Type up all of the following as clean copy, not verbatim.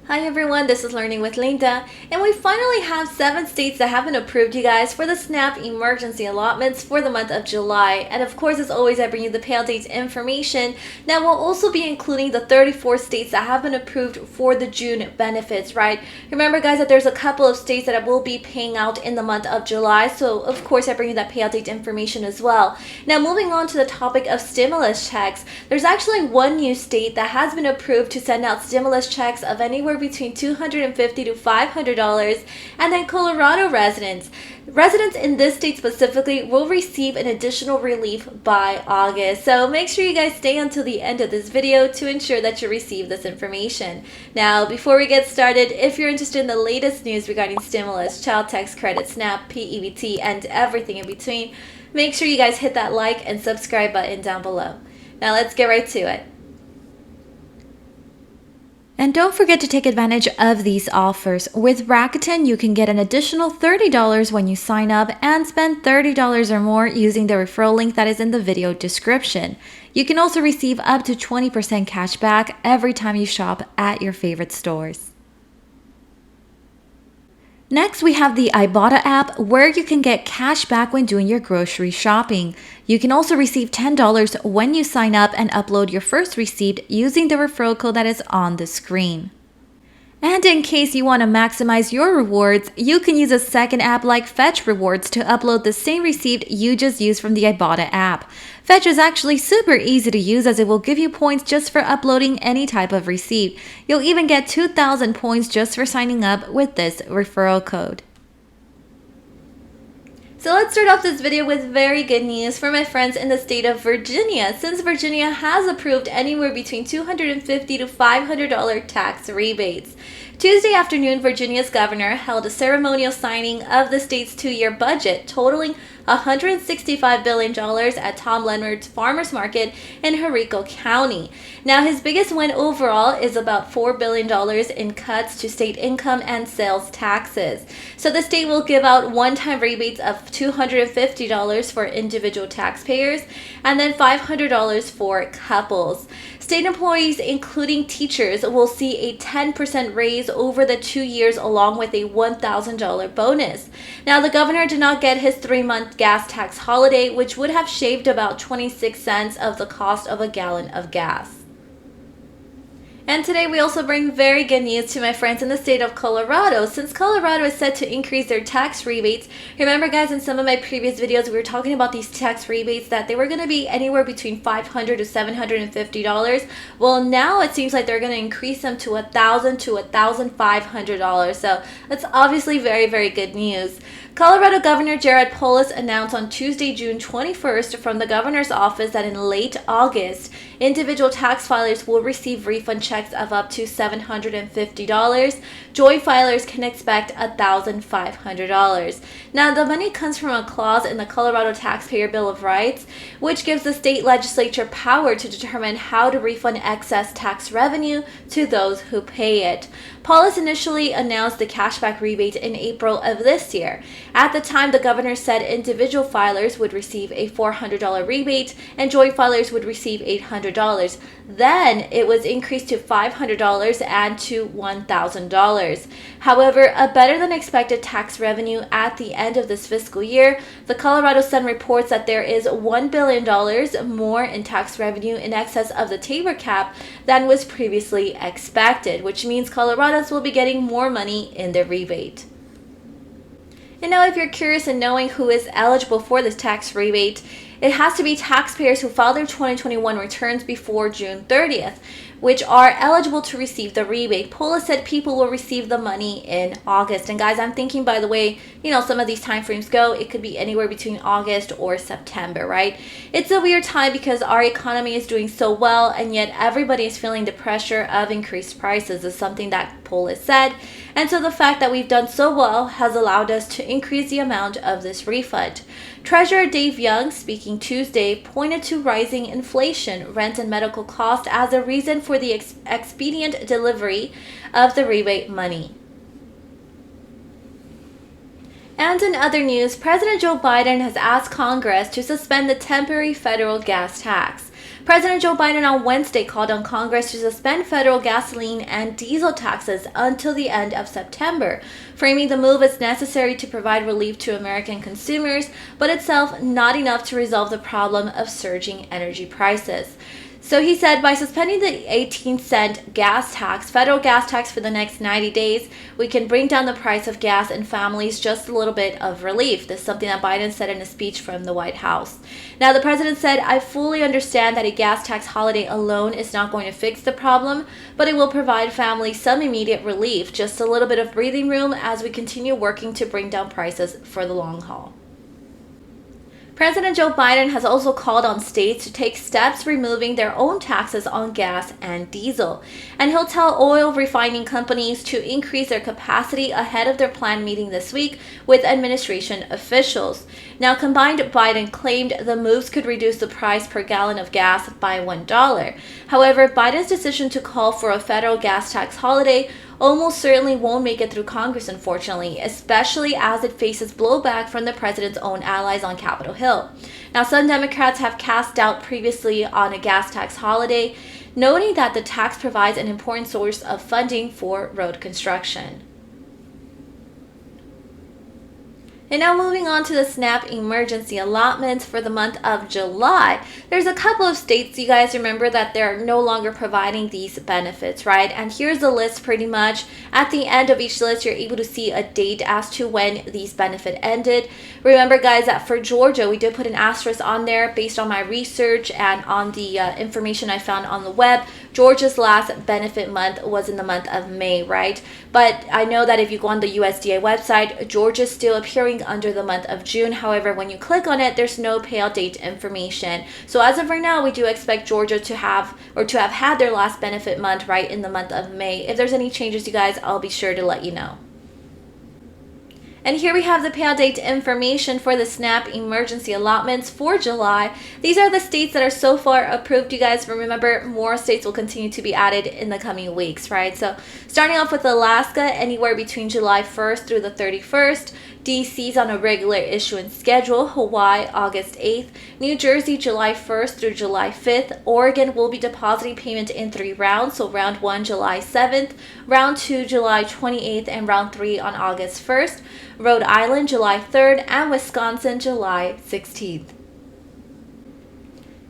Hi everyone, this is Learning with Linda, and we finally have 7 states that have been approved, you guys, for the SNAP emergency allotments for the month of July. And of course, as always, I bring you the payout dates information. Now, we'll also be including the 34 states that have been approved for the June benefits, right? Remember, guys, that there's a couple of states that will be paying out in the month of July, so of course, I bring you that payout date information as well. Now, moving on to the topic of stimulus checks, there's actually one new state that has been approved to send out stimulus checks of anywhere between $250 to $500, and then Colorado residents in this state specifically will receive an additional relief by August. So make sure you guys stay until the end of this video to ensure that you receive this information. Now, before we get started, if you're interested in the latest news regarding stimulus, child tax credit, SNAP, p-ebt, and everything in between, make sure you guys hit that like and subscribe button down below. Now let's get right to it. And don't forget to take advantage of these offers. With Rakuten, you can get an additional $30 when you sign up and spend $30 or more using the referral link that is in the video description. You can also receive up to 20% cash back every time you shop at your favorite stores. Next, we have the Ibotta app where you can get cash back when doing your grocery shopping. You can also receive $10 when you sign up and upload your first receipt using the referral code that is on the screen. And in case you want to maximize your rewards, you can use a second app like Fetch Rewards to upload the same receipt you just used from the Ibotta app. Fetch is actually super easy to use as it will give you points just for uploading any type of receipt. You'll even get 2,000 points just for signing up with this referral code. So let's start off this video with very good news for my friends in the state of Virginia, since Virginia has approved anywhere between $250 to $500 tax rebates. Tuesday afternoon, Virginia's governor held a ceremonial signing of the state's 2-year budget, totaling $165 billion at Tom Leonard's Farmers Market in Henrico County. Now, his biggest win overall is about $4 billion in cuts to state income and sales taxes. So the state will give out one-time rebates of $250 for individual taxpayers and then $500 for couples. State employees, including teachers, will see a 10% raise over the 2 years along with a $1,000 bonus. Now, the governor did not get his 3-month gas tax holiday, which would have shaved about 26 cents of the cost of a gallon of gas. And today we also bring very good news to my friends in the state of Colorado, since Colorado is set to increase their tax rebates. Remember, guys, in some of my previous videos we were talking about these tax rebates that they were going to be anywhere between $500 to $750. Well, now it seems like they're going to increase them to $1,000 to $1,500. So that's obviously very, very good news. Colorado Governor Jared Polis announced on Tuesday, June 21st from the governor's office that in late August, individual tax filers will receive refund checks of up to $750. Joint filers can expect $1,500. Now, the money comes from a clause in the Colorado Taxpayer Bill of Rights, which gives the state legislature power to determine how to refund excess tax revenue to those who pay it. Polis initially announced the cashback rebate in April of this year. At the time, the governor said individual filers would receive a $400 rebate and joint filers would receive $800. Then it was increased to $500 and to $1,000. However, a better than expected tax revenue at the end of this fiscal year, the Colorado Sun reports that there is $1 billion more in tax revenue in excess of the Tabor cap than was previously expected, which means Coloradans will be getting more money in their rebate. And now, if you're curious in knowing who is eligible for this tax rebate, it has to be taxpayers who filed their 2021 returns before June 30th, which are eligible to receive the rebate. Polis said people will receive the money in August. And guys, I'm thinking, by the way, some of these time frames go, it could be anywhere between August or September, right? It's a weird time because our economy is doing so well, and yet everybody is feeling the pressure of increased prices is something that Polis said. And so the fact that we've done so well has allowed us to increase the amount of this refund. Treasurer Dave Young, speaking Tuesday, pointed to rising inflation, rent, and medical costs as a reason for the expedient delivery of the rebate money. And in other news, President Joe Biden has asked Congress to suspend the temporary federal gas tax. President Joe Biden on Wednesday called on Congress to suspend federal gasoline and diesel taxes until the end of September, framing the move as necessary to provide relief to American consumers, but itself not enough to resolve the problem of surging energy prices. So he said by suspending the 18-cent gas tax, federal gas tax for the next 90 days, we can bring down the price of gas and families just a little bit of relief. This is something that Biden said in a speech from the White House. Now, the president said, I fully understand that a gas tax holiday alone is not going to fix the problem, but it will provide families some immediate relief, just a little bit of breathing room as we continue working to bring down prices for the long haul. President Joe Biden has also called on states to take steps removing their own taxes on gas and diesel. And he'll tell oil refining companies to increase their capacity ahead of their planned meeting this week with administration officials. Now, combined, Biden claimed the moves could reduce the price per gallon of gas by $1. However, Biden's decision to call for a federal gas tax holiday almost certainly won't make it through Congress, unfortunately, especially as it faces blowback from the president's own allies on Capitol Hill. Now, some Democrats have cast doubt previously on a gas tax holiday, noting that the tax provides an important source of funding for road construction. And now moving on to the SNAP emergency allotments for the month of July. There's a couple of states, you guys remember, that they're no longer providing these benefits, right? And here's the list pretty much. At the end of each list, you're able to see a date as to when these benefit ended. Remember, guys, that for Georgia, we did put an asterisk on there based on my research and on the information I found on the web. Georgia's last benefit month was in the month of May, right? But I know that if you go on the USDA website, Georgia's still appearing under the month of June. However, when you click on it, there's no payout date information. So as of right now, we do expect Georgia to have had their last benefit month right in the month of May. If there's any changes, you guys, I'll be sure to let you know. And here we have the payout date information for the SNAP emergency allotments for July. These are the states that are so far approved, you guys. Remember, more states will continue to be added in the coming weeks, right? So starting off with Alaska, anywhere between July 1st through the 31st. DC's on a regular issuance schedule. Hawaii, August 8th. New Jersey, July 1st through July 5th. Oregon will be depositing payment in 3 rounds. So round 1, July 7th. Round 2, July 28th. And round 3 on August 1st. Rhode Island, July 3rd. And Wisconsin, July 16th.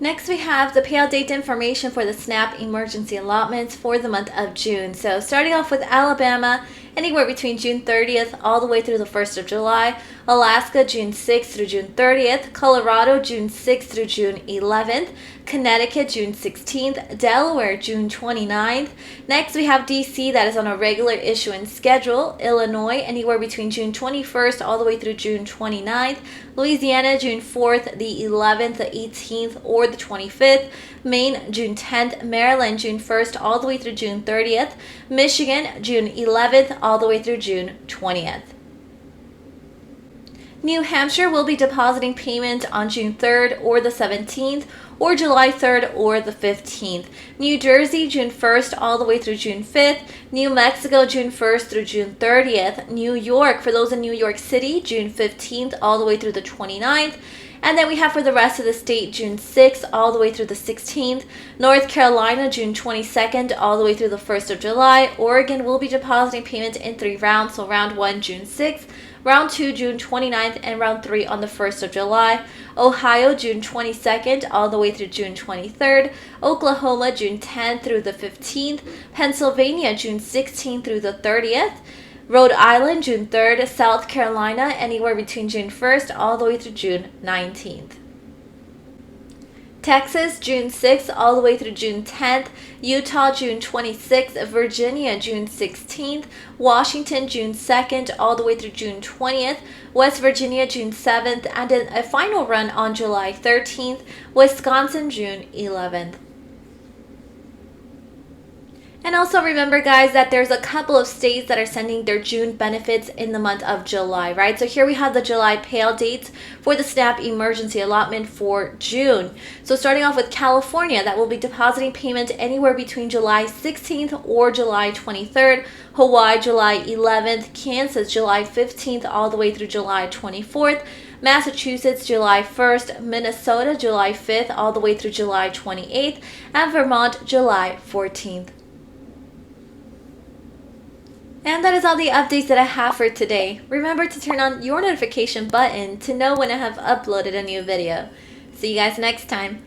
Next, we have the payout date information for the SNAP emergency allotments for the month of June. So starting off with Alabama, anywhere between June 30th all the way through the 1st of July. Alaska, June 6th through June 30th. Colorado, June 6th through June 11th. Connecticut, June 16th. Delaware, June 29th. Next, we have DC that is on a regular issuance schedule. Illinois, anywhere between June 21st all the way through June 29th. Louisiana, June 4th, the 11th, the 18th, or the 25th. Maine, June 10th. Maryland, June 1st all the way through June 30th. Michigan, June 11th all the way through June 20th. New Hampshire will be depositing payment on June 3rd or the 17th, or July 3rd or the 15th. New Jersey, June 1st all the way through June 5th. New Mexico, June 1st through June 30th. New York, for those in New York City, June 15th all the way through the 29th. And then we have for the rest of the state, June 6th all the way through the 16th. North Carolina, June 22nd all the way through the 1st of July. Oregon will be depositing payment in 3 rounds, so round 1, June 6th. Round 2, June 29th, and round 3 on the 1st of July. Ohio, June 22nd, all the way through June 23rd. Oklahoma, June 10th through the 15th. Pennsylvania, June 16th through the 30th. Rhode Island, June 3rd. South Carolina, anywhere between June 1st, all the way through June 19th. Texas, June 6th all the way through June 10th. Utah, June 26th. Virginia, June 16th. Washington, June 2nd all the way through June 20th. West Virginia, June 7th. And then a final run on July 13th. Wisconsin, June 11th. And also remember, guys, that there's a couple of states that are sending their June benefits in the month of July, right? So here we have the July payout dates for the SNAP emergency allotment for June. So starting off with California, that will be depositing payment anywhere between July 16th or July 23rd. Hawaii, July 11th. Kansas, July 15th all the way through July 24th. Massachusetts July 1st, Minnesota July 5th all the way through July 28th, and Vermont July 14th. And that is all the updates that I have for today. Remember to turn on your notification button to know when I have uploaded a new video. See you guys next time.